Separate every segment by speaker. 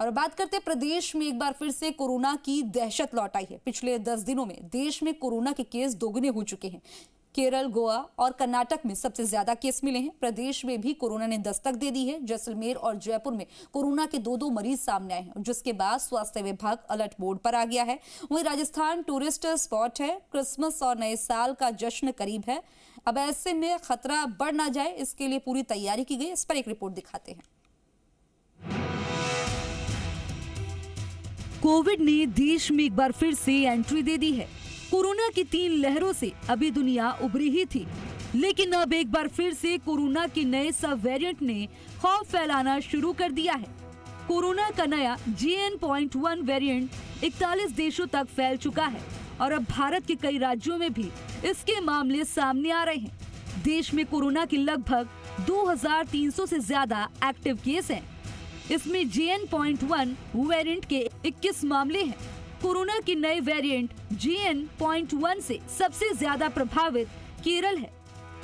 Speaker 1: और बात करते प्रदेश में एक बार फिर से कोरोना की दहशत लौट आई है। पिछले 10 दिनों में देश में कोरोना के केस दोगुने हो चुके हैं। केरल, गोवा और कर्नाटक में सबसे ज्यादा केस मिले हैं। प्रदेश में भी कोरोना ने दस्तक दे दी है। जैसलमेर और जयपुर में कोरोना के दो मरीज सामने आए हैं, जिसके बाद स्वास्थ्य विभाग अलर्ट मोड पर आ गया है। वहीं राजस्थान टूरिस्ट स्पॉट है। क्रिसमस और नए साल का जश्न करीब है। अब ऐसे में खतरा बढ़ ना जाए, इसके लिए पूरी तैयारी की गई। इस पर एक रिपोर्ट दिखाते हैं। कोविड ने देश में एक बार फिर से एंट्री दे दी है। कोरोना की 3 लहरों से अभी दुनिया उभरी ही थी, लेकिन अब एक बार फिर से कोरोना के नए सब वेरिएंट ने खौफ फैलाना शुरू कर दिया है। कोरोना का नया JN.1 वेरिएंट 41 देशों तक फैल चुका है और अब भारत के कई राज्यों में भी इसके मामले सामने आ रहे हैं। देश में कोरोना के लगभग 2300 से ज्यादा एक्टिव केस हैं। इसमें JN.1 वेरिएंट के 21 मामले हैं। कोरोना के नए वेरिएंट JN.1 से सबसे ज्यादा प्रभावित केरल है।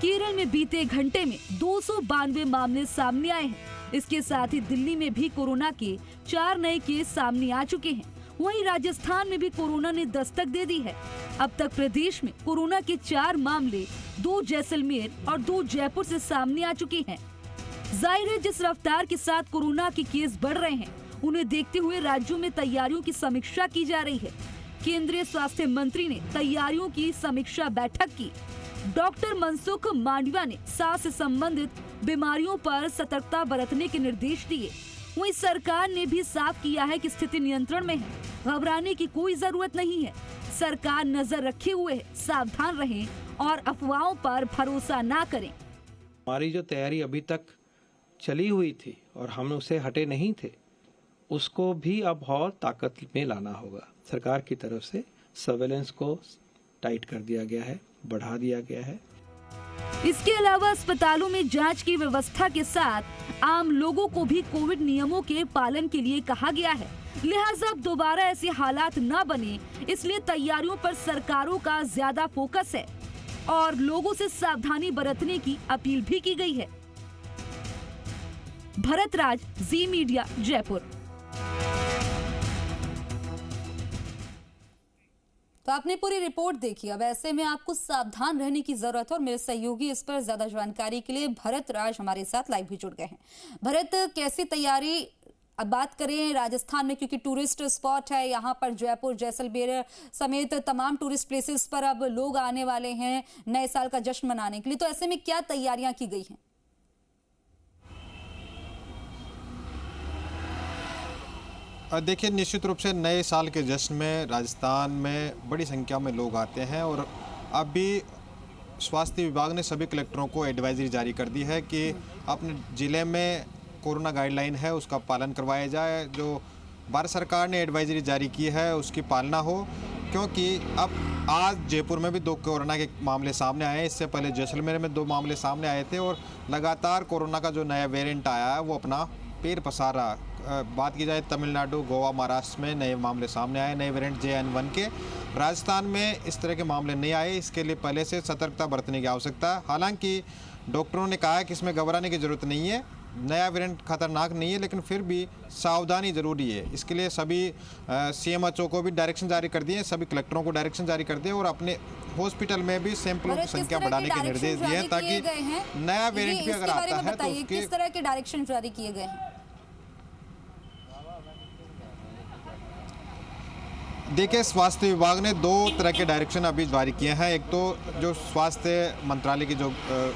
Speaker 1: केरल में बीते घंटे में 292 मामले सामने आए हैं। इसके साथ ही दिल्ली में भी कोरोना के 4 नए केस सामने आ चुके हैं। वहीं राजस्थान में भी कोरोना ने दस्तक दे दी है। अब तक प्रदेश में कोरोना के 4 मामले 2 जैसलमेर और 2 जयपुर से सामने आ चुके हैं। जाहिर है, जिस रफ्तार के साथ कोरोना के केस बढ़ रहे हैं, उन्हें देखते हुए राज्यों में तैयारियों की समीक्षा की जा रही है। केंद्रीय स्वास्थ्य मंत्री ने तैयारियों की समीक्षा बैठक की। डॉक्टर मनसुख मांडविया ने सांस से संबंधित बीमारियों पर सतर्कता बरतने के निर्देश दिए। वहीं सरकार ने भी साफ किया है कि स्थिति नियंत्रण में है, घबराने की कोई जरूरत नहीं है। सरकार नजर रखे हुए है, सावधान रहें और अफवाहों पर भरोसा ना करें।
Speaker 2: हमारी जो तैयारी अभी तक चली हुई थी और हम उसे हटे नहीं थे, उसको भी अब और ताकत में लाना होगा। सरकार की तरफ से सर्वेलेंस को टाइट कर दिया गया है, बढ़ा दिया गया है।
Speaker 1: इसके अलावा अस्पतालों में जांच की व्यवस्था के साथ आम लोगों को भी कोविड नियमों के पालन के लिए कहा गया है। लिहाजा अब दोबारा ऐसे हालात न बने, इसलिए तैयारियों पर सरकारों का ज्यादा फोकस है और लोगों से सावधानी बरतने की अपील भी की गई है। भरत राज, जी मीडिया, जयपुर। तो आपने पूरी रिपोर्ट देखी। अब ऐसे में आपको सावधान रहने की जरूरत है और मेरे सहयोगी इस पर ज्यादा जानकारी के लिए भरत राज हमारे साथ लाइव भी जुड़ गए हैं। भरत, कैसी तैयारी? अब बात करें राजस्थान में, क्योंकि टूरिस्ट स्पॉट है यहाँ पर, जयपुर, जैसलमेर समेत तमाम टूरिस्ट प्लेसेस पर अब लोग आने वाले हैं नए साल का जश्न मनाने के लिए। तो ऐसे में क्या तैयारियां की गई हैं?
Speaker 3: देखिए, निश्चित रूप से नए साल के जश्न में राजस्थान में बड़ी संख्या में लोग आते हैं और अभी स्वास्थ्य विभाग ने सभी कलेक्टरों को एडवाइजरी जारी कर दी है कि अपने ज़िले में कोरोना गाइडलाइन है उसका पालन करवाया जाए। जो भारत सरकार ने एडवाइजरी जारी की है उसकी पालना हो, क्योंकि अब आज जयपुर में भी 2 कोरोना के मामले सामने आए हैं। इससे पहले जैसलमेर में 2 मामले सामने आए थे और लगातार कोरोना का जो नया वेरिएंट आया है वो अपना पैर पसार रहा। बात की जाए तमिलनाडु, गोवा, महाराष्ट्र में नए मामले सामने आए नए वेरिएंट JN.1 के। राजस्थान में इस तरह के मामले नहीं आए, इसके लिए पहले से सतर्कता बरतने की आवश्यकता है। हालांकि डॉक्टरों ने कहा है कि इसमें घबराने की जरूरत नहीं है, नया वेरिएंट खतरनाक नहीं है, लेकिन फिर भी सावधानी ज़रूरी है। इसके लिए सभी CMHO को भी डायरेक्शन जारी कर दिए, सभी कलेक्टरों को डायरेक्शन जारी कर दिए और अपने हॉस्पिटल में भी सैंपलों की संख्या बढ़ाने के निर्देश दिए हैं, ताकि नया वेरिएंट भी अगर आता है तो उसके
Speaker 1: किस तरह के डायरेक्शन जारी किए गए हैं?
Speaker 3: देखिए, स्वास्थ्य विभाग ने 2 तरह के डायरेक्शन अभी जारी किए हैं। एक तो जो स्वास्थ्य मंत्रालय की जो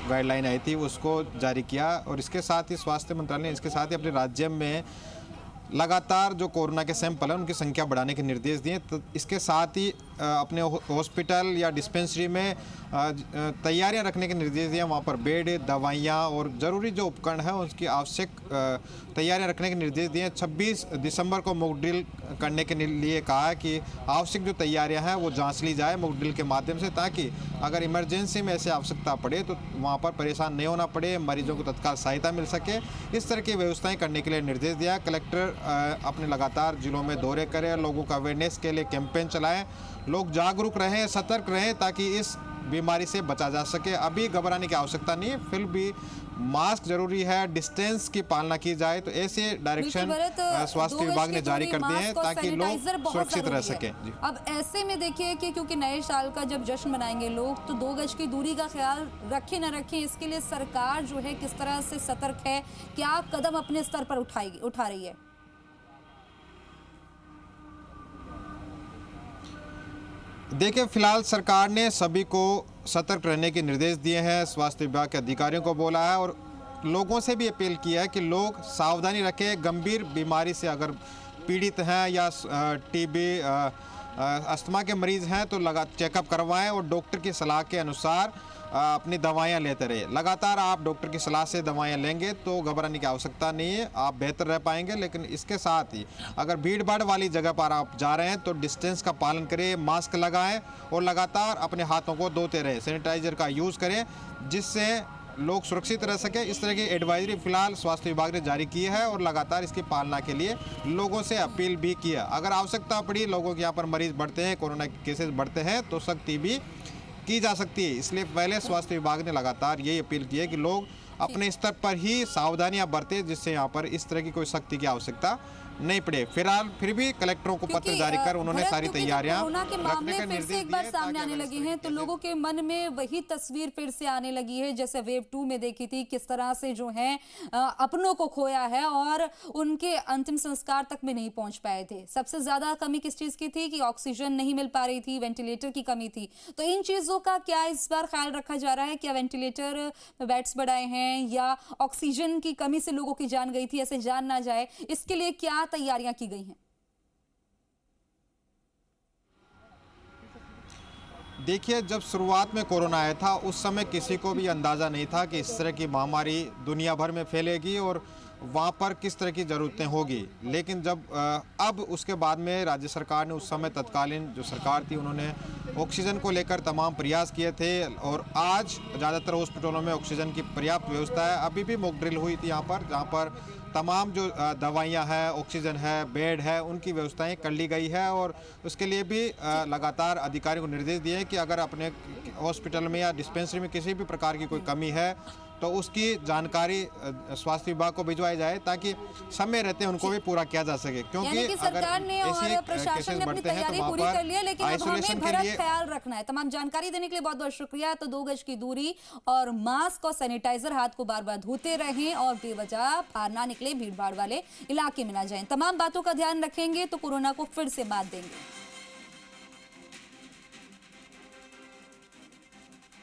Speaker 3: गाइडलाइन आई थी उसको जारी किया और इसके साथ ही स्वास्थ्य मंत्रालय ने इसके साथ ही अपने राज्य में लगातार जो कोरोना के सैंपल हैं उनकी संख्या बढ़ाने के निर्देश दिए। तो इसके साथ ही अपने हॉस्पिटल या डिस्पेंसरी में तैयारियां रखने के निर्देश दिए। वहाँ पर बेड, दवाइयाँ और ज़रूरी जो उपकरण है उसकी आवश्यक तैयारियां रखने के निर्देश दिए। 26 दिसंबर को मॉक ड्रिल करने के लिए कहा है कि आवश्यक जो तैयारियां हैं वो जांच ली जाए मॉक ड्रिल के माध्यम से, ताकि अगर इमरजेंसी में ऐसे आवश्यकता पड़े तो वहाँ पर परेशान नहीं होना पड़े, मरीजों को तत्काल सहायता मिल सके। इस तरह की व्यवस्थाएँ करने के लिए निर्देश दिया। कलेक्टर अपने लगातार जिलों में दौरे करें, लोगों का अवेयरनेस के लिए कैंपेन चलाएं, लोग जागरूक रहें, सतर्क रहें, ताकि इस बीमारी से बचा जा सके। अभी घबराने की आवश्यकता नहीं है, फिर भी मास्क जरूरी है, डिस्टेंस की पालना की जाए, तो ऐसे डायरेक्शन स्वास्थ्य विभाग ने जारी कर दिए हैं ताकि लोग सुरक्षित रह सकें।
Speaker 4: अब ऐसे में देखिए कि क्योंकि नए साल का जब जश्न मनाएंगे लोग, तो 2 गज की दूरी का ख्याल रखें न रखें, इसके लिए सरकार जो है किस तरह से सतर्क है, क्या कदम अपने स्तर पर उठा रही है?
Speaker 3: देखिए, फिलहाल सरकार ने सभी को सतर्क रहने के निर्देश दिए हैं, स्वास्थ्य विभाग के अधिकारियों को बोला है और लोगों से भी अपील की है कि लोग सावधानी रखें। गंभीर बीमारी से अगर पीड़ित हैं या टीबी अस्थमा के मरीज हैं तो चेकअप करवाएं और डॉक्टर की सलाह के अनुसार अपनी दवाइयां लेते रहे। लगातार आप डॉक्टर की सलाह से दवाइयां लेंगे तो घबराने की आवश्यकता नहीं है, आप बेहतर रह पाएंगे। लेकिन इसके साथ ही अगर भीड़ भाड़ वाली जगह पर आप जा रहे हैं तो डिस्टेंस का पालन करें, मास्क लगाएं और लगातार अपने हाथों को धोते रहें, सैनिटाइजर का यूज़ करें, जिससे लोग सुरक्षित रह सके। इस तरह की एडवाइजरी फिलहाल स्वास्थ्य विभाग ने जारी की है और लगातार इसकी पालना के लिए लोगों से अपील भी की है। अगर आवश्यकता पड़ी, लोगों के यहाँ पर मरीज बढ़ते हैं, कोरोना के केसेस बढ़ते हैं, तो सख्ती भी की जा सकती है। इसलिए पहले स्वास्थ्य विभाग ने लगातार यही अपील की है कि लोग अपने स्तर पर ही सावधानियां बरतें, जिससे यहाँ पर इस तरह की कोई सख्ती की आवश्यकता नहीं पड़े। फिलहाल फिर भी कलेक्टरों को पत्र जारी कर उन्होंने सारी तैयारियां
Speaker 4: कोरोना के मामले
Speaker 3: रखने का
Speaker 4: फिर से एक बार सामने आने लगे हैं, तो लोगों के मन में वही तस्वीर फिर से आने लगी है जैसे वेव 2 में देखी थी, किस तरह से जो है अपनों को खोया है और उनके अंतिम संस्कार तक में नहीं पहुंच पाए थे। सबसे ज्यादा कमी किस चीज की थी कि ऑक्सीजन नहीं मिल पा रही थी, वेंटिलेटर की कमी थी। तो इन चीजों का क्या इस बार ख्याल रखा जा रहा है? क्या वेंटिलेटर बेड्स बढ़ाए हैं या ऑक्सीजन की कमी से लोगों की जान गई थी, ऐसे जान ना जाए, इसके लिए क्या तैयारियां की गई हैं?
Speaker 3: देखिए, जब शुरुआत में कोरोना आया था उस समय किसी को भी अंदाज़ा नहीं था कि इस तरह की महामारी दुनिया भर में फैलेगी और वहाँ पर किस तरह की ज़रूरतें होगी। लेकिन जब अब उसके बाद में राज्य सरकार ने, उस समय तत्कालीन जो सरकार थी, उन्होंने ऑक्सीजन को लेकर तमाम प्रयास किए थे और आज ज़्यादातर हॉस्पिटलों में ऑक्सीजन की पर्याप्त व्यवस्था है। अभी भी मॉक ड्रिल हुई थी यहाँ पर, जहाँ पर तमाम जो दवाइयाँ हैं, ऑक्सीजन है, बेड है, उनकी व्यवस्थाएं कर ली गई है और उसके लिए भी लगातार अधिकारियों को निर्देश दिए हैं कि अगर अपने हॉस्पिटल में या डिस्पेंसरी में किसी भी प्रकार की कोई कमी है तो उसकी जानकारी स्वास्थ्य विभाग को भिजवाई जाए ताकि समय रहते उनको भी पूरा किया जा सके। क्योंकि
Speaker 4: सरकार ने और प्रशासन ने अपनी तैयारी पूरी कर ली है, लेकिन अब हमें भरत ख्याल रखना है। तमाम जानकारी देने के लिए बहुत बहुत शुक्रिया। तो 2 गज की दूरी और मास्क और सैनिटाइजर, हाथ को बार बार धोते रहें और बेवजह बाहर ना निकले, भीड़ भाड़ वाले इलाके में ना जाएं। तमाम बातों का ध्यान रखेंगे तो कोरोना को फिर से मात देंगे।